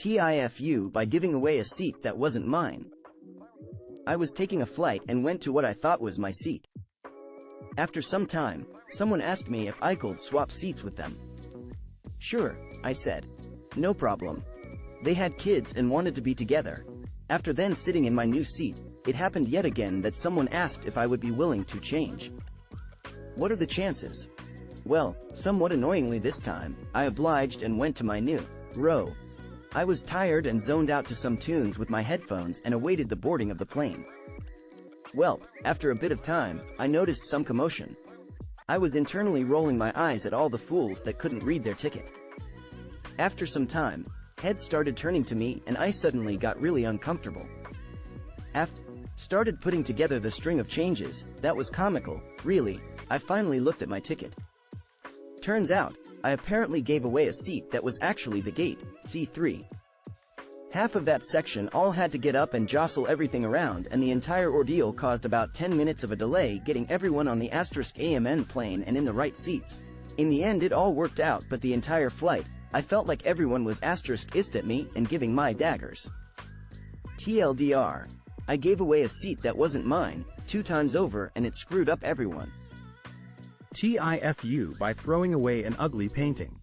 TIFU by giving away a seat that wasn't mine. I was taking a flight and went to what I thought was my seat. After some time, someone asked me if I could swap seats with them. Sure, I said. No problem. They had kids and wanted to be together. After then sitting in my new seat, it happened yet again that someone asked if I would be willing to change. What are the chances? Well, somewhat annoyingly this time, I obliged and went to my new row. I was tired and zoned out to some tunes with my headphones and awaited the boarding of the plane. Well, after a bit of time, I noticed some commotion. I was internally rolling my eyes at all the fools that couldn't read their ticket. After some time, heads started turning to me and I suddenly got really uncomfortable. After started putting together the string of changes, that was comical, really. I finally looked at my ticket. Turns out, I apparently gave away a seat that was actually the gate, C3. Half of that section all had to get up and jostle everything around, and the entire ordeal caused about 10 minutes of a delay getting everyone on the *AMN plane and in the right seats. In the end it all worked out, but the entire flight, I felt like everyone was *ist at me and giving my daggers. TLDR. I gave away a seat that wasn't mine, 2 times over, and it screwed up everyone. TIFU by throwing away an ugly painting.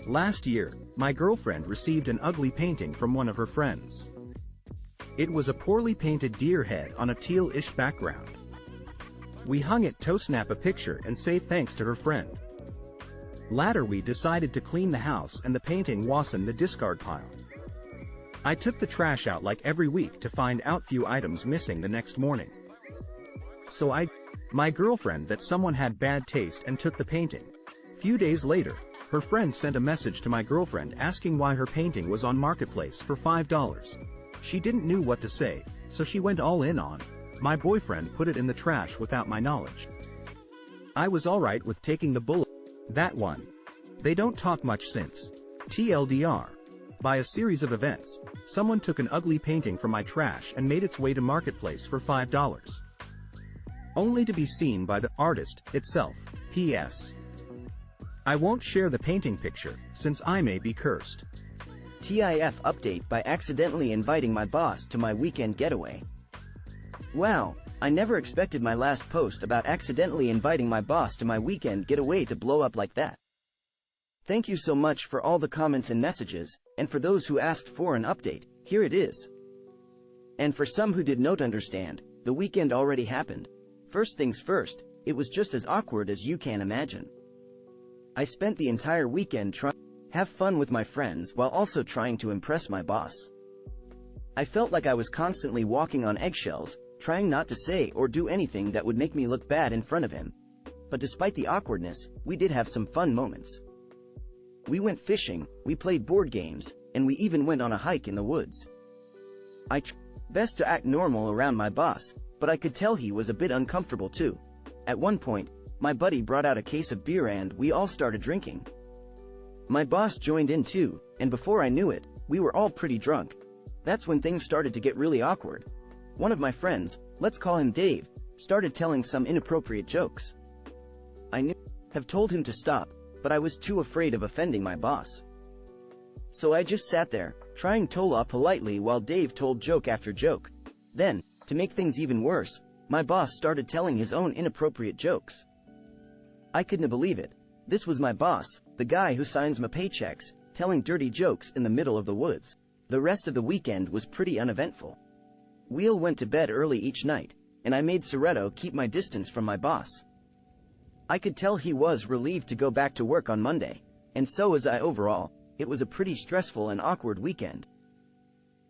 Last year, my girlfriend received an ugly painting from one of her friends. It was a poorly painted deer head on a teal-ish background. We hung it to snap a picture and say thanks to her friend. Later we decided to clean the house and the painting was in the discard pile. I took the trash out like every week to find out few items missing the next morning. So my girlfriend that someone had bad taste and took the painting. Few days later, her friend sent a message to my girlfriend asking why her painting was on Marketplace for $5. She didn't know what to say, so she went all in on, my boyfriend put it in the trash without my knowledge. I was alright with taking the bullet. That one. They don't talk much since. TLDR. By a series of events, someone took an ugly painting from my trash and made its way to Marketplace for $5. Only to be seen by the artist itself. P.S. I won't share the painting picture, since I may be cursed. TIF update by accidentally inviting my boss to my weekend getaway. Wow, I never expected my last post about accidentally inviting my boss to my weekend getaway to blow up like that. Thank you so much for all the comments and messages, and for those who asked for an update, here it is. And for some who did not understand, the weekend already happened. First things first, it was just as awkward as you can imagine. I spent the entire weekend trying to have fun with my friends while also trying to impress my boss. I felt like I was constantly walking on eggshells, trying not to say or do anything that would make me look bad in front of him. But despite the awkwardness, we did have some fun moments. We went fishing, we played board games, and we even went on a hike in the woods. I tried best to act normal around my boss, but I could tell he was a bit uncomfortable too. At one point, my buddy brought out a case of beer and we all started drinking. My boss joined in too, and before I knew it, we were all pretty drunk. That's when things started to get really awkward. One of my friends, let's call him Dave, started telling some inappropriate jokes. I knew I have told him to stop, but I was too afraid of offending my boss. So I just sat there, trying to laugh politely while Dave told joke after joke. Then, to make things even worse, my boss started telling his own inappropriate jokes. I couldn't believe it. This was my boss, the guy who signs my paychecks, telling dirty jokes in the middle of the woods. The rest of the weekend was pretty uneventful. Will went to bed early each night, and I made Soretto keep my distance from my boss. I could tell he was relieved to go back to work on Monday, and so was I overall. It was a pretty stressful and awkward weekend.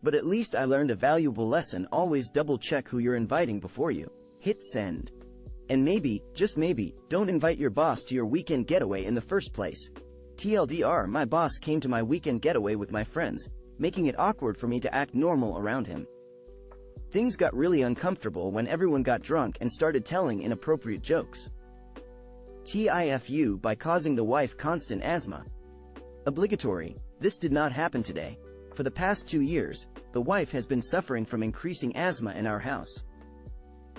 But at least I learned a valuable lesson: always double check who you're inviting before you hit send. And maybe, just maybe, don't invite your boss to your weekend getaway in the first place. TLDR, my boss came to my weekend getaway with my friends, making it awkward for me to act normal around him. Things got really uncomfortable when everyone got drunk and started telling inappropriate jokes. TIFU by causing the wife constant asthma. Obligatory. This did not happen today. For the past 2 years, the wife has been suffering from increasing asthma in our house.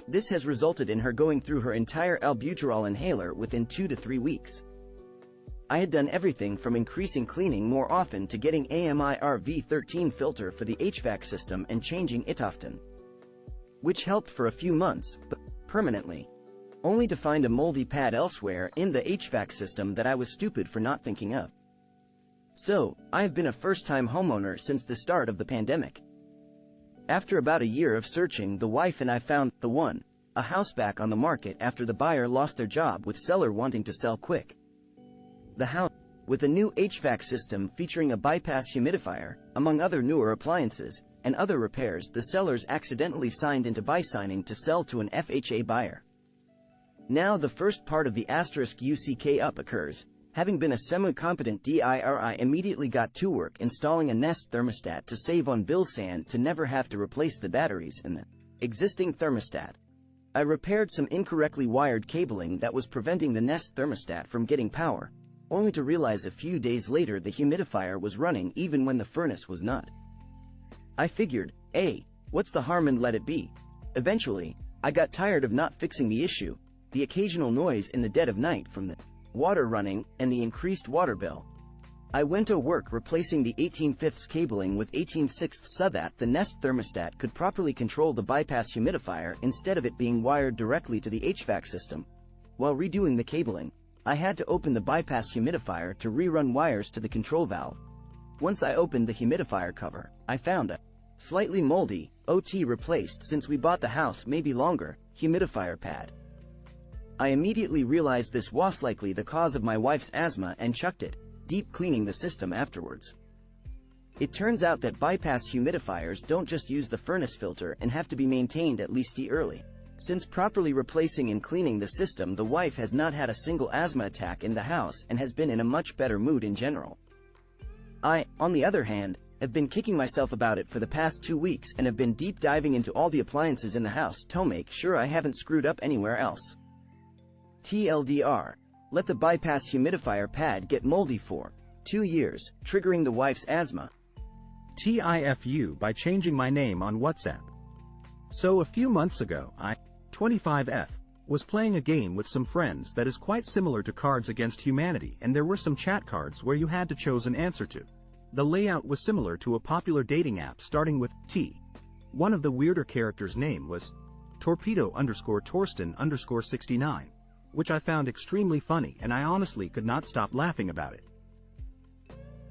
This has resulted in her going through her entire albuterol inhaler within 2 to 3 weeks. I had done everything from increasing cleaning more often to getting AMIR V13 filter for the HVAC system and changing it often, which helped for a few months, but permanently, only to find a moldy pad elsewhere in the HVAC system that I was stupid for not thinking of. So, I've been a first-time homeowner since the start of the pandemic. After about a year of searching, the wife and I found the one, a house back on the market after the buyer lost their job with seller wanting to sell quick. The house, with a new HVAC system featuring a bypass humidifier, among other newer appliances, and other repairs, the sellers accidentally signed into buy signing to sell to an FHA buyer. Now the first part of the *UCK up occurs. Having been a semi-competent DIR, I immediately got to work installing a Nest thermostat to save on bills and to never have to replace the batteries in the existing thermostat. I repaired some incorrectly wired cabling that was preventing the Nest thermostat from getting power, only to realize a few days later the humidifier was running even when the furnace was not. I figured, what's the harm, and let it be. Eventually, I got tired of not fixing the issue, the occasional noise in the dead of night from the water running, and the increased water bill. I went to work replacing the 18/5 cabling with 18/6 so that the Nest thermostat could properly control the bypass humidifier instead of it being wired directly to the HVAC system. While redoing the cabling, I had to open the bypass humidifier to rerun wires to the control valve. Once I opened the humidifier cover, I found a slightly moldy, OT replaced since we bought the house maybe longer, humidifier pad. I immediately realized this was likely the cause of my wife's asthma and chucked it, deep cleaning the system afterwards. It turns out that bypass humidifiers don't just use the furnace filter and have to be maintained at least yearly. Since properly replacing and cleaning the system, the wife has not had a single asthma attack in the house and has been in a much better mood in general. I, on the other hand, have been kicking myself about it for the past 2 weeks and have been deep diving into all the appliances in the house to make sure I haven't screwed up anywhere else. TLDR, let the bypass humidifier pad get moldy for 2 years, triggering the wife's asthma. TIFU by changing my name on WhatsApp. So a few months ago, I, 25F, was playing a game with some friends that is quite similar to Cards Against Humanity, and there were some chat cards where you had to choose an answer to. The layout was similar to a popular dating app starting with T. One of the weirder characters' name was Torpedo_Torsten_69, which I found extremely funny, and I honestly could not stop laughing about it.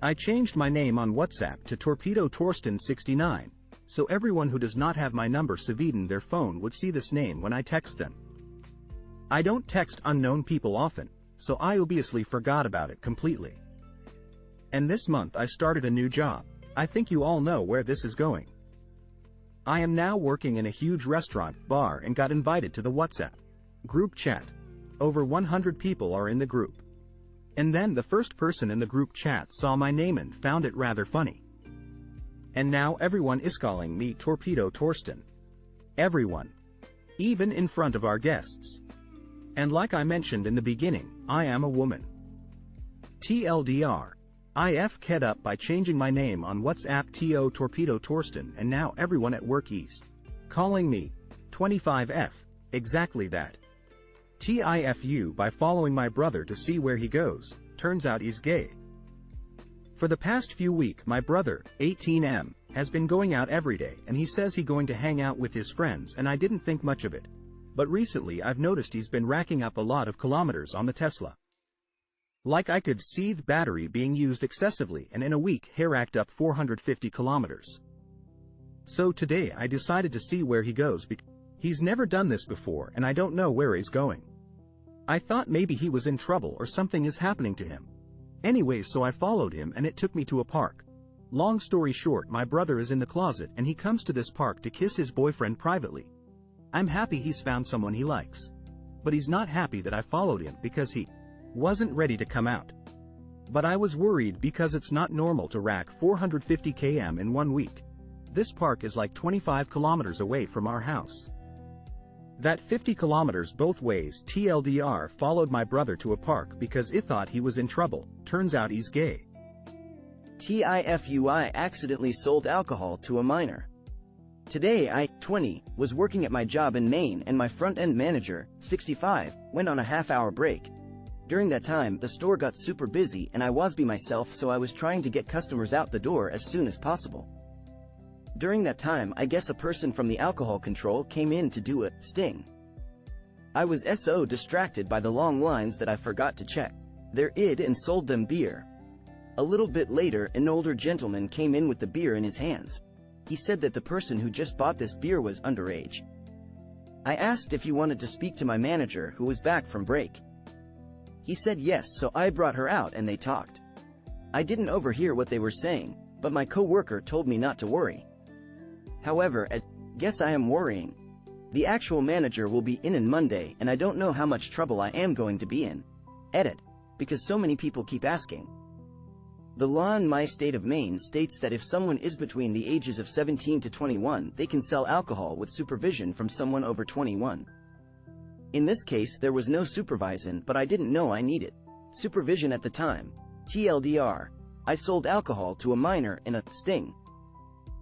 I changed my name on WhatsApp to Torpedo Torsten 69, so everyone who does not have my number saved in their phone would see this name when I text them. I don't text unknown people often, so I obviously forgot about it completely. And this month I started a new job. I think you all know where this is going. I am now working in a huge restaurant bar and got invited to the WhatsApp group chat. Over 100 people are in the group. And then the first person in the group chat saw my name and found it rather funny. And now everyone is calling me Torpedo Torsten. Everyone. Even in front of our guests. And like I mentioned in the beginning, I am a woman. TLDR. I f'd up by changing my name on WhatsApp to Torpedo Torsten, and now everyone at work is calling me 25F. Exactly that. TIFU by following my brother to see where he goes. Turns out he's gay. For the past few weeks, my brother, 18M, has been going out every day, and he says he's going to hang out with his friends, and I didn't think much of it. But recently I've noticed he's been racking up a lot of kilometers on the Tesla. Like I could see the battery being used excessively, and in a week he racked up 450 kilometers. So today I decided to see where he goes because he's never done this before and I don't know where he's going. I thought maybe he was in trouble or something is happening to him. Anyway, so I followed him and it took me to a park. Long story short, my brother is in the closet and he comes to this park to kiss his boyfriend privately. I'm happy he's found someone he likes. But he's not happy that I followed him because he wasn't ready to come out. But I was worried because it's not normal to rack 450 km in 1 week. This park is like 25 kilometers away from our house. That 50 kilometers both ways. TLDR followed my brother to a park because it thought he was in trouble. Turns out he's gay. TIFUI accidentally sold alcohol to a minor. Today I, 20, was working at my job in Maine and my front-end manager, 65, went on a half-hour break. During that time, the store got super busy and I was by myself, so I was trying to get customers out the door as soon as possible. During that time, I guess a person from the alcohol control came in to do a sting. I was so distracted by the long lines that I forgot to check their ID and sold them beer. A little bit later, an older gentleman came in with the beer in his hands. He said that the person who just bought this beer was underage. I asked if he wanted to speak to my manager, who was back from break. He said yes, so I brought her out and they talked. I didn't overhear what they were saying, but my co-worker told me not to worry. However, guess I am worrying. The actual manager will be in on Monday and I don't know how much trouble I am going to be in. Edit. Because so many people keep asking. The law in my state of Maine states that if someone is between the ages of 17 to 21, they can sell alcohol with supervision from someone over 21. In this case, there was no supervision, but I didn't know I needed supervision at the time. TLDR. I sold alcohol to a minor in a sting.